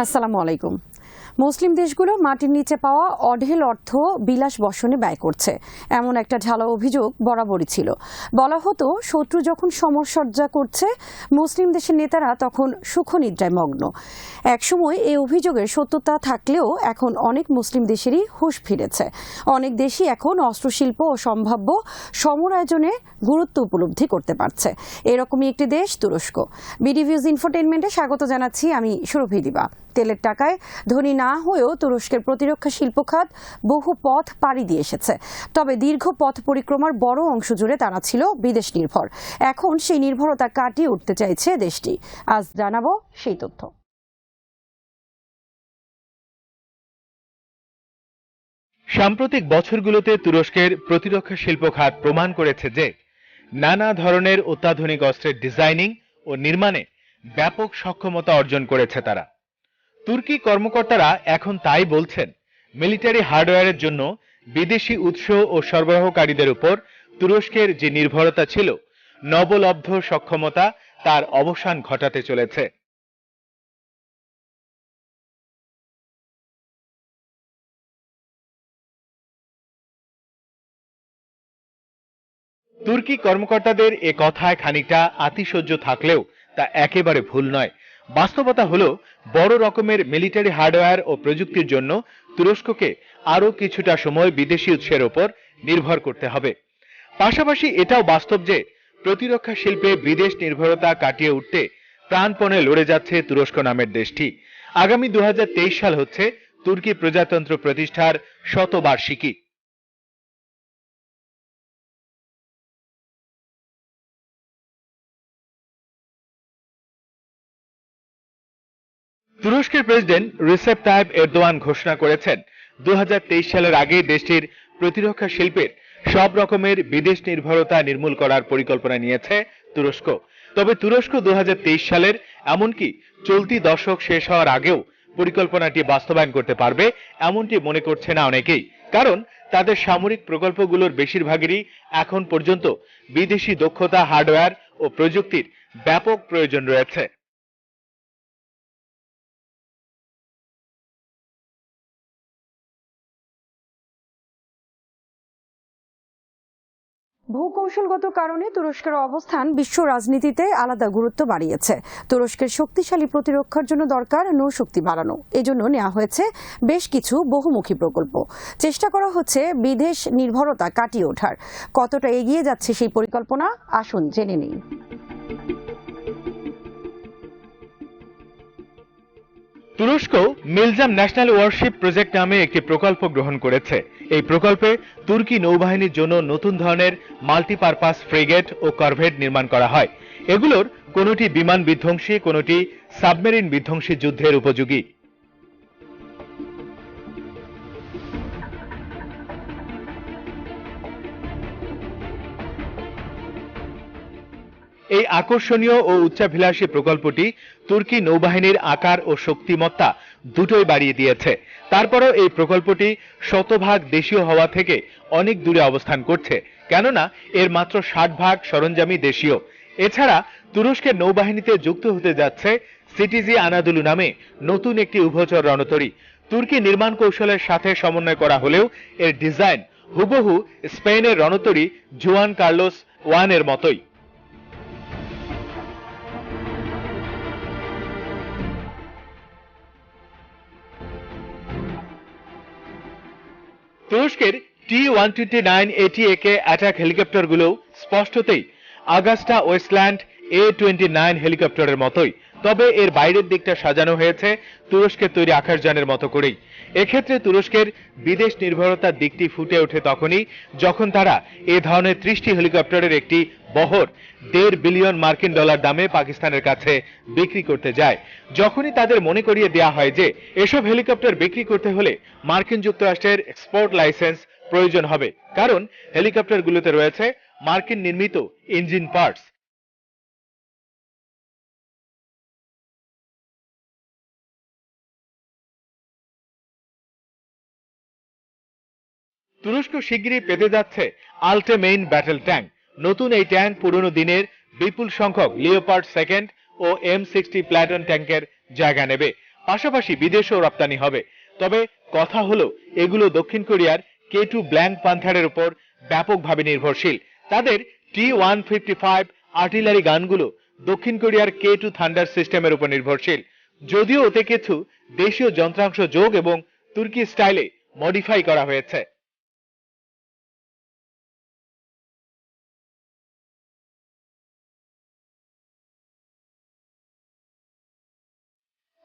আসসালামু আলাইকুম। মুসলিম দেশগুলো মাটির নিচে পাওয়া অঢেল অর্থ বিলাস বসনে ব্যয় করছে, এমন একটা ঢালাও অভিযোগ বরাবরই ছিল। বলা হতো শত্রু যখন সমরসজ্জা করছে মুসলিম দেশের নেতারা তখন সুখনিদ্রায় মগ্ন। একসময় এই অভিযোগের সত্যতা থাকলেও এখন অনেক মুসলিম দেশেরই হুঁশ ফিরেছে। অনেক দেশই এখন অস্ত্রশিল্প ও সম্ভাব্য সমর আয়োজনে গুরুত্ব উপলব্ধি করতে পারছে। এরকমই একটি দেশ তুরস্ক। বিডিভিউজ ইনফোটেইনমেন্টে স্বাগত জানাচ্ছি আমি সুরভি দিবা। তেলের টাকায় ধনী না হয়েও তুরস্কের প্রতিরক্ষা শিল্প খাত বহু পথ পাড়ি দিয়ে এসেছে। তবে দীর্ঘ পথ পরিক্রমার বড় অংশ জুড়ে তারা ছিল বিদেশ নির্ভর। এখন সেই নির্ভরতা কাটিয়ে উঠতে চাইছে দেশটি। আজ জানাবো সেই তথ্য। সাম্প্রতিক বছরগুলোতে তুরস্কের প্রতিরক্ষা শিল্প খাত প্রমাণ করেছে যে নানা ধরনের অত্যাধুনিক অস্ত্রের ডিজাইনিং ও নির্মাণে ব্যাপক সক্ষমতা অর্জন করেছে তারা। তুর্কি কর্মকর্তারা এখন তাই বলছেন, মিলিটারি হার্ডওয়্যারের জন্য বিদেশি উৎস ও সরবরাহকারীদের উপর তুরস্কের যে নির্ভরতা ছিল, নবলব্ধ সক্ষমতা তার অবসান ঘটাতে চলেছে। তুর্কি কর্মকর্তাদের এ কথায় খানিকটা আতিশয্য থাকলেও তা একেবারে ভুল নয়। বাস্তবতা হলো বড় রকমের মিলিটারি হার্ডওয়্যার ও প্রযুক্তির জন্য তুরস্ককে আরও কিছুটা সময় বিদেশি উৎসের ওপর নির্ভর করতে হবে। পাশাপাশি এটাও বাস্তব যে প্রতিরক্ষা শিল্পে বিদেশ নির্ভরতা কাটিয়ে উঠতে প্রাণপণে লড়ে যাচ্ছে তুরস্ক নামের দেশটি। আগামী 2023 সাল হচ্ছে তুর্কি প্রজাতন্ত্র প্রতিষ্ঠার শতবার্ষিকী। তুরস্কের প্রেসিডেন্ট রিসেপ তাইপ এরদোয়ান ঘোষণা করেছেন 2023 সালের আগে দেশটির প্রতিরক্ষা শিল্পের সব রকমের বিদেশ নির্ভরতা নির্মূল করার পরিকল্পনা নিয়েছে তুরস্ক। তবে তুরস্ক 2023 সালের এমনকি চলতি দশক শেষ হওয়ার আগেও পরিকল্পনাটি বাস্তবায়ন করতে পারবে এমনটি মনে করছে না অনেকেই। কারণ তাদের সামরিক প্রকল্পগুলোর বেশিরভাগেরই এখন পর্যন্ত বিদেশি দক্ষতা, হার্ডওয়্যার ও প্রযুক্তির ব্যাপক প্রয়োজন রয়েছে। ভূকৌশলগত কারণে তুরস্কের অবস্থান বিশ্ব রাজনীতিতে আলাদা গুরুত্ব বাড়িয়েছে। তুরস্কের শক্তিশালী প্রতিরক্ষার জন্য দরকার নৌশক্তি বাড়ানো। এজন্য নেওয়া হয়েছে বেশ কিছু বহুমুখী প্রকল্প। চেষ্টা করা হচ্ছে বিদেশ নির্ভরতা কাটিয়ে ওঠার। কতটা এগিয়ে যাচ্ছে সেই পরিকল্পনা, আসুন জেনে নিই। তুরস্ক মিলজাম ন্যাশনাল ওয়ারশিপ প্রজেক্ট নামে একটি প্রকল্প গ্রহণ করেছে। এই প্রকল্পে তুর্কি নৌবাহিনীর জন্য নতুন ধরনের মাল্টিপারপাস ফ্রিগেট ও করভেট নির্মাণ করা হয়। এগুলোর কোনোটি বিমান বিধ্বংসী, কোনোটি সাবমেরিন বিধ্বংসী যুদ্ধের উপযোগী। এই আকর্ষণীয় ও উচ্চাভিলাষী প্রকল্পটি তুর্কি নৌবাহিনীর আকার ও শক্তিমত্তা দুটোই বাড়িয়ে দিয়েছে। তারপরও এই প্রকল্পটি শতভাগ দেশীয় হওয়া থেকে অনেক দূরে অবস্থান করছে, কেননা এর মাত্র 60% সরঞ্জামই দেশীয়। এছাড়া তুরস্কের নৌবাহিনীতে যুক্ত হতে যাচ্ছে সিটিজি আনাদুলু নামে নতুন একটি উভচর রণতরী। তুর্কি নির্মাণ কৌশলের সাথে সমন্বয় করা হলেও এর ডিজাইন হুবহু স্পেনের রণতরী জুয়ান কার্লোস 1 এর মতোই। তুরস্কের T-129 ATA অ্যাটাক হেলিকপ্টারগুলো স্পষ্টতই আগাস্টা ওয়েস্টল্যান্ড A-29 হেলিকপ্টারের মতোই, তবে এর বাইরের দিকটা সাজানো হয়েছে তুরস্কের তৈরি আকাশযানের মতো করেই। এক্ষেত্রে তুরস্কের বিদেশ নির্ভরতার দিকটি ফুটে ওঠে তখনই যখন তারা এ ধরনের 30টি হেলিকপ্টারের একটি বহর $1.5 বিলিয়ন মার্কিন ডলার দামে পাকিস্তানের কাছে বিক্রি করতে যায়। যখনই তাদের মনে করিয়ে দেওয়া হয় যে এসব হেলিকপ্টার বিক্রি করতে হলে মার্কিন যুক্তরাষ্ট্রের এক্সপোর্ট লাইসেন্স প্রয়োজন হবে, কারণ হেলিকপ্টারগুলোতে রয়েছে মার্কিন নির্মিত ইঞ্জিন পার্টস। তুরস্ক শিগগিরই পেতে যাচ্ছে আল্টেমেইন ব্যাটেল ট্যাঙ্ক। নতুন এই ট্যাঙ্ক পুরনো দিনের বিপুল সংখ্যক লিওপার্ড 2 ও M60 প্ল্যাটন ট্যাঙ্কের জায়গা নেবে। পাশাপাশি বিদেশেও রপ্তানি হবে। তবে কথা হলো এগুলো দক্ষিণ কোরিয়ার K2 ব্ল্যাঙ্ক প্যান্থারের উপর ব্যাপকভাবে নির্ভরশীল। তাদের T-155 আর্টিলারি গানগুলো দক্ষিণ কোরিয়ার K2 থান্ডার সিস্টেমের উপর নির্ভরশীল, যদিও ওতে কিছু দেশীয় যন্ত্রাংশ যোগ এবং তুর্কি স্টাইলে মডিফাই করা হয়েছে।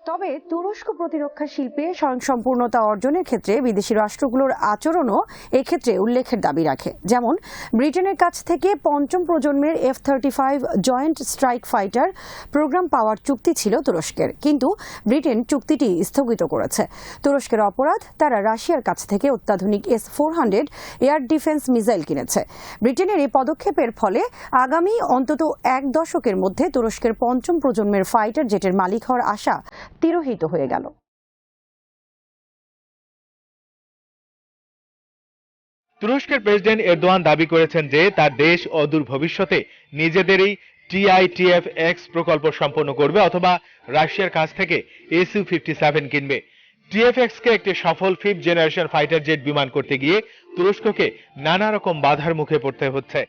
তবে তুরস্ক প্রতিরক্ষা শিল্পে স্বয়ংসম্পূর্ণতা অর্জনের ক্ষেত্রে বিদেশি রাষ্ট্রগুলোর আচরণও এক্ষেত্রে উল্লেখের দাবি রাখে। যেমন ব্রিটেনের কাছ থেকে পঞ্চম প্রজন্মের F-35 joint strike fighter programme পাওয়ার চুক্তি ছিল তুরস্কের, কিন্তু ব্রিটেন চুক্তিটি স্থগিত করেছে। তুরস্কের অপরাধ, তারা রাশিয়ার কাছ থেকে অত্যাধুনিক S-400 এয়ার ডিফেন্স মিসাইল কিনেছে। ব্রিটেনের এই পদক্ষেপের ফলে আগামী অন্তত এক দশকের মধ্যে তুরস্কের পঞ্চম প্রজন্মের ফাইটার জেটের মালিক হওয়ার আশা তিরোহিত হয়ে গেল। তুরস্কের প্রেসিডেন্ট এরদোয়ান দাবি করেছেন যে তার দেশ অদূর ভবিষ্যতে নিজেদেরই TITF-X প্রকল্প সম্পন্ন করবে অথবা রাশিয়ার কাছ থেকে Su-57 কিনবে। TF-X কে একটি সফল 5th জেনারেশন ফাইটার জেট বিমান করতে গিয়ে তুরস্ককে নানা রকম বাধার মুখে পড়তে হচ্ছে।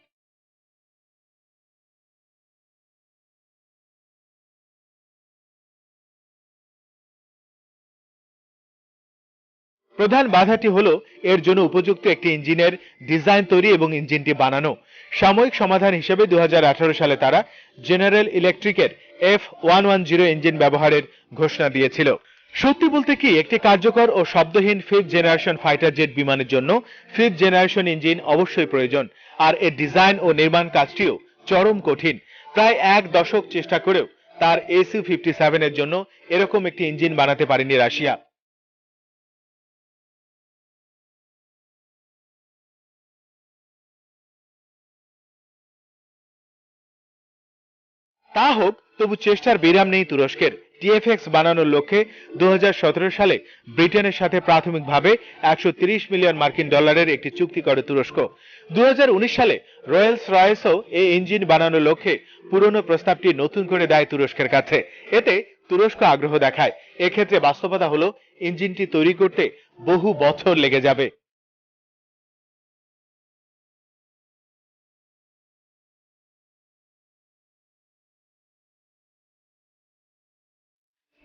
প্রধান বাধাটি হলো এর জন্য উপযুক্ত একটি ইঞ্জিনের ডিজাইন তৈরি এবং ইঞ্জিনটি বানানো। সাময়িক সমাধান হিসেবে 2018 সালে তারা জেনারেল ইলেকট্রিকের F110 ইঞ্জিন ব্যবহারের ঘোষণা দিয়েছিল। সত্যি বলতে কি, একটি কার্যকর ও শব্দহীন 5th জেনারেশন ফাইটার জেট বিমানের জন্য 5th জেনারেশন ইঞ্জিন অবশ্যই প্রয়োজন, আর এর ডিজাইন ও নির্মাণ কাজটিও চরম কঠিন। প্রায় এক দশক চেষ্টা করেও তার Su-57 এর জন্য এরকম একটি ইঞ্জিন বানাতে পারেনি রাশিয়া। তা হোক, তবু চেষ্টার বিরাম নেই তুরস্কের। TF-X বানানোর লক্ষ্যে 2017 সালে ব্রিটেনের সাথে প্রাথমিকভাবে 130 মিলিয়ন মার্কিন ডলারের একটি চুক্তি করে তুরস্ক। 2019 সালে রয়েলস রয়েসও এই ইঞ্জিন বানানোর লক্ষ্যে পুরনো প্রস্তাবটি নতুন করে দেয় তুরস্কের কাছে। এতে তুরস্ক আগ্রহ দেখায়। এক্ষেত্রে বাস্তবতা হলো ইঞ্জিনটি তৈরি করতে বহু বছর লেগে যাবে।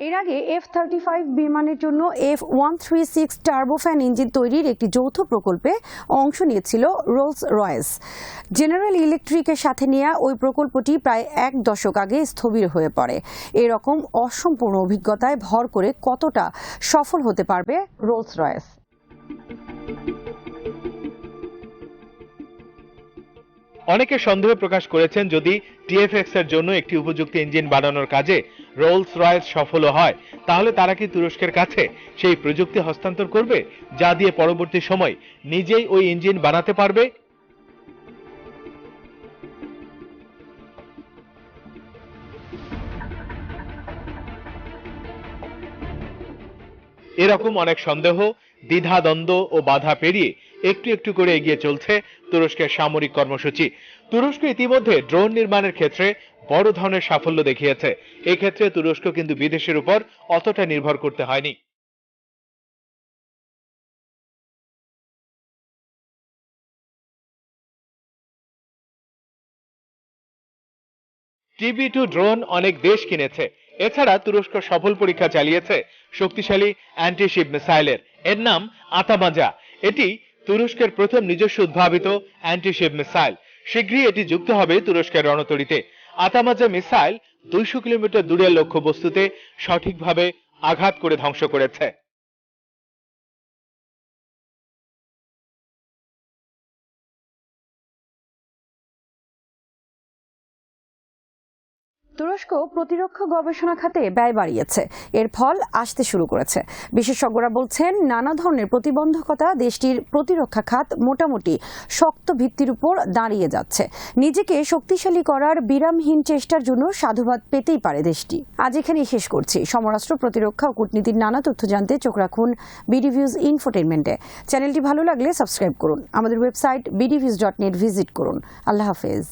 এর আগে F-35 বিমানের জন্য F136 টার্বোফ্যান ইঞ্জিন তৈরির একটি যৌথ প্রকল্পে অংশ নিয়েছিল রোলস রয়েস। জেনারেল ইলেকট্রিকের সাথে নেওয়া ওই প্রকল্পটি প্রায় এক দশক আগে স্থবির হয়ে পড়ে। এরকম অসম্পূর্ণ অভিজ্ঞতায় ভর করে কতটা সফল হতে পারবে রোলস রয়েস? অনেকে সন্দেহ প্রকাশ করেছেন, যদি TF-X এর জন্য একটি উপযুক্ত ইঞ্জিন বানানোর কাজে রোলস রয়েস সফল হয়, তাহলে তারা কি তুরস্কের কাছে সেই প্রযুক্তি হস্তান্তর করবে, যা দিয়ে পরবর্তী সময় নিজেই ওই ইঞ্জিন বানাতে পারবে? এরকম অনেক সন্দেহ, দ্বিধাদ্বন্দ্ব ও বাধা পেরিয়ে একটু একটু করে এগিয়ে চলছে তুরস্কের সামরিক কর্মসূচি। তুরস্ক ইতিমধ্যে ড্রোন নির্মাণের ক্ষেত্রে বড় ধরনের সাফল্য দেখিয়েছে। এক্ষেত্রে তুরস্ক কিন্তু বিদেশের উপর অতটা নির্ভর করতে হয়নি। TB2 ড্রোন অনেক দেশ কিনেছে। এছাড়া তুরস্ক সফল পরীক্ষা চালিয়েছে শক্তিশালী অ্যান্টিশিপ মিসাইলের। এর নাম আতামাজা। এটি তুরস্কের প্রথম নিজস্ব উদ্ভাবিত অ্যান্টিশিপ মিসাইল। শীঘ্রই এটি যুক্ত হবে তুরস্কের রণতরীতে। আতামাজা মিসাইল 200 কিলোমিটার দূরের লক্ষ্যবস্তুতে সঠিকভাবে আঘাত করে ধ্বংস করেছে। তুরস্ক প্রতিরক্ষা গবেষণা খাতে ব্যয় বাড়িয়েছে। এর ফল আসতে শুরু করেছে। বিশেষজ্ঞরা বলছেন, নানা ধরনের প্রতিবন্ধকতা দেশটির প্রতিরক্ষা খাত মোটামুটি শক্ত ভিত্তির উপর দাঁড়িয়ে যাচ্ছে। নিজেকে শক্তিশালী করার বিরামহীন চেষ্টার জন্য সাধুবাদ পেতেই পারে দেশটি। আজ এখানেই শেষ করছি। সমরাষ্ট্র, প্রতিরক্ষা ও কূটনীতির নানা তথ্য জানতে চোখ রাখুন বিডিভিউজ ইনফোটেইনমেন্টে। চ্যানেলটি ভালো লাগলে সাবস্ক্রাইব করুন। আমাদের ওয়েবসাইট bdviews.net ভিজিট করুন। আল্লাহ হাফেজ।